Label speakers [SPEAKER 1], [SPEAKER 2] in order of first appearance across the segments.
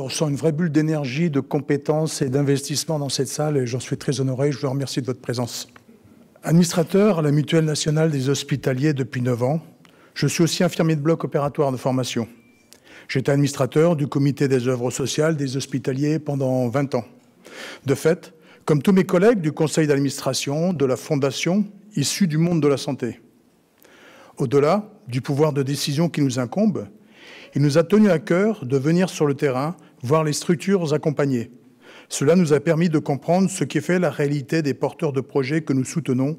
[SPEAKER 1] ressens une vraie bulle d'énergie, de compétences et d'investissement dans cette salle et j'en suis très honoré. Je vous remercie de votre présence. Administrateur à la Mutuelle nationale des hospitaliers depuis 9 ans, je suis aussi infirmier de bloc opératoire de formation. J'étais administrateur du comité des œuvres sociales des hospitaliers pendant 20 ans. De fait, comme tous mes collègues du conseil d'administration de la Fondation, issus du monde de la santé. Au-delà du pouvoir de décision qui nous incombe, il nous a tenu à cœur de venir sur le terrain, voir les structures accompagnées. Cela nous a permis de comprendre ce qui fait la réalité des porteurs de projets que nous soutenons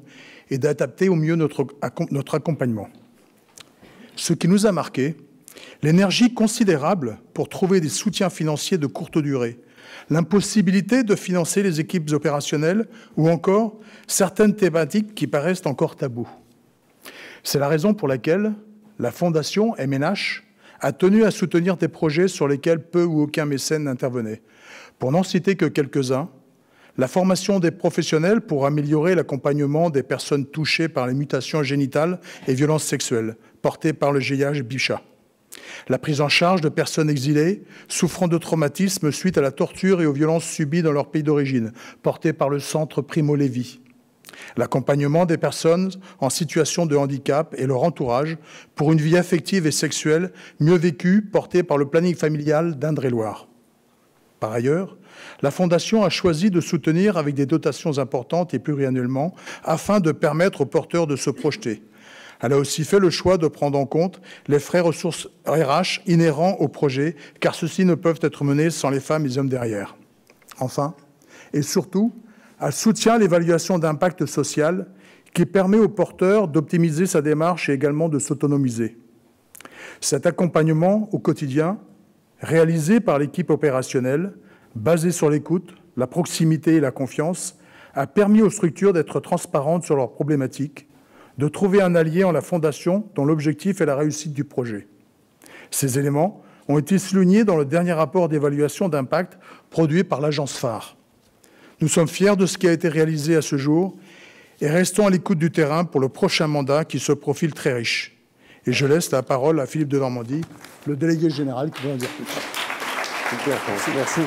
[SPEAKER 1] et d'adapter au mieux notre accompagnement. Ce qui nous a marqué, l'énergie considérable pour trouver des soutiens financiers de courte durée, l'impossibilité de financer les équipes opérationnelles ou encore certaines thématiques qui paraissent encore tabous. C'est la raison pour laquelle la Fondation MNH a tenu à soutenir des projets sur lesquels peu ou aucun mécène n'intervenait. Pour n'en citer que quelques-uns, la formation des professionnels pour améliorer l'accompagnement des personnes touchées par les mutations génitales et violences sexuelles, portées par le GIH-BICHA. La prise en charge de personnes exilées souffrant de traumatismes suite à la torture et aux violences subies dans leur pays d'origine, portée par le Centre Primo Levi. L'accompagnement des personnes en situation de handicap et leur entourage pour une vie affective et sexuelle mieux vécue, portée par le planning familial d'Indre-et-Loire. Par ailleurs, la Fondation a choisi de soutenir avec des dotations importantes et pluriannuellement afin de permettre aux porteurs de se projeter. Elle a aussi fait le choix de prendre en compte les frais ressources RH inhérents au projet, car ceux-ci ne peuvent être menés sans les femmes et les hommes derrière. Enfin, et surtout, elle soutient l'évaluation d'impact social qui permet au porteur d'optimiser sa démarche et également de s'autonomiser. Cet accompagnement au quotidien, réalisé par l'équipe opérationnelle, basé sur l'écoute, la proximité et la confiance, a permis aux structures d'être transparentes sur leurs problématiques, de trouver un allié en la Fondation dont l'objectif est la réussite du projet. Ces éléments ont été soulignés dans le dernier rapport d'évaluation d'impact produit par l'agence phare. Nous sommes fiers de ce qui a été réalisé à ce jour et restons à l'écoute du terrain pour le prochain mandat qui se profile très riche. Et je laisse la parole à Philippe de Normandie, le délégué général, qui va en dire plus.
[SPEAKER 2] Merci.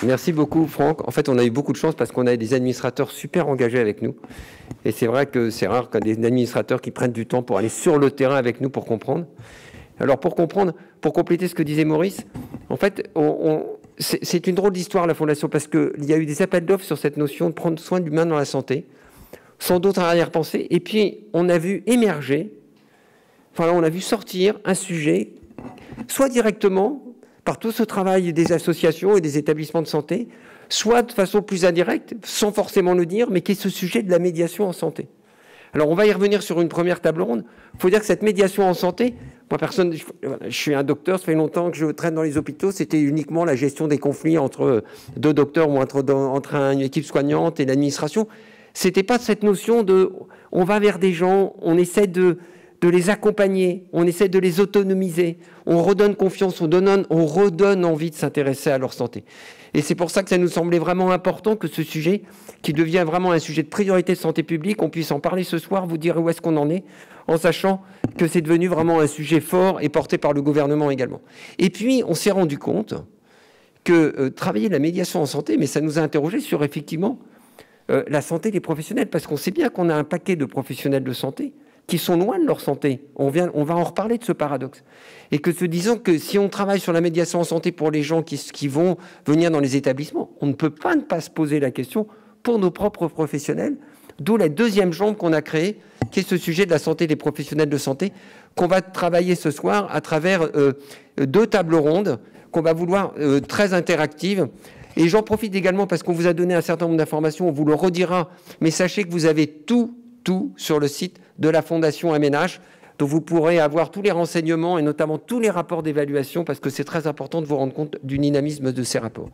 [SPEAKER 2] Merci beaucoup, Franck. En fait, on a eu beaucoup de chance parce qu'on a des administrateurs super engagés avec nous. Et c'est vrai que c'est rare qu'il y ait des administrateurs qui prennent du temps pour aller sur le terrain avec nous pour comprendre. Alors, pour comprendre, pour compléter ce que disait Maurice, en fait, c'est une drôle d'histoire, la Fondation, parce qu'il y a eu des appels d'offres sur cette notion de prendre soin de l'humain dans la santé, sans d'autres arrière-pensées. Et puis, on a vu émerger, enfin, on a vu sortir un sujet, soit directement, par tout ce travail des associations et des établissements de santé, soit de façon plus indirecte, sans forcément le dire, mais qui est ce sujet de la médiation en santé. Alors, on va y revenir sur une première table ronde. Il faut dire que cette médiation en santé, moi, je suis un docteur, ça fait longtemps que je traîne dans les hôpitaux, c'était uniquement la gestion des conflits entre deux docteurs ou entre une équipe soignante et l'administration. C'était pas cette notion de, on va vers des gens, on essaie de les accompagner, on essaie de les autonomiser, on redonne confiance, on redonne envie de s'intéresser à leur santé. Et c'est pour ça que ça nous semblait vraiment important que ce sujet, qui devient vraiment un sujet de priorité de santé publique, on puisse en parler ce soir, vous dire où est-ce qu'on en est, en sachant que c'est devenu vraiment un sujet fort et porté par le gouvernement également. Et puis, on s'est rendu compte que travailler la médiation en santé, mais ça nous a interrogé sur effectivement la santé des professionnels, parce qu'on sait bien qu'on a un paquet de professionnels de santé qui sont loin de leur santé. On va en reparler de ce paradoxe. Et que se disant que si on travaille sur la médiation en santé pour les gens qui vont venir dans les établissements, on ne peut pas ne pas se poser la question pour nos propres professionnels, d'où la deuxième jambe qu'on a créée, qui est ce sujet de la santé des professionnels de santé, qu'on va travailler ce soir à travers 2 tables rondes, qu'on va vouloir très interactives. Et j'en profite également parce qu'on vous a donné un certain nombre d'informations, on vous le redira, mais sachez que vous avez tout sur le site de la Fondation MNH, dont vous pourrez avoir tous les renseignements et notamment tous les rapports d'évaluation, parce que c'est très important de vous rendre compte du dynamisme de ces rapports.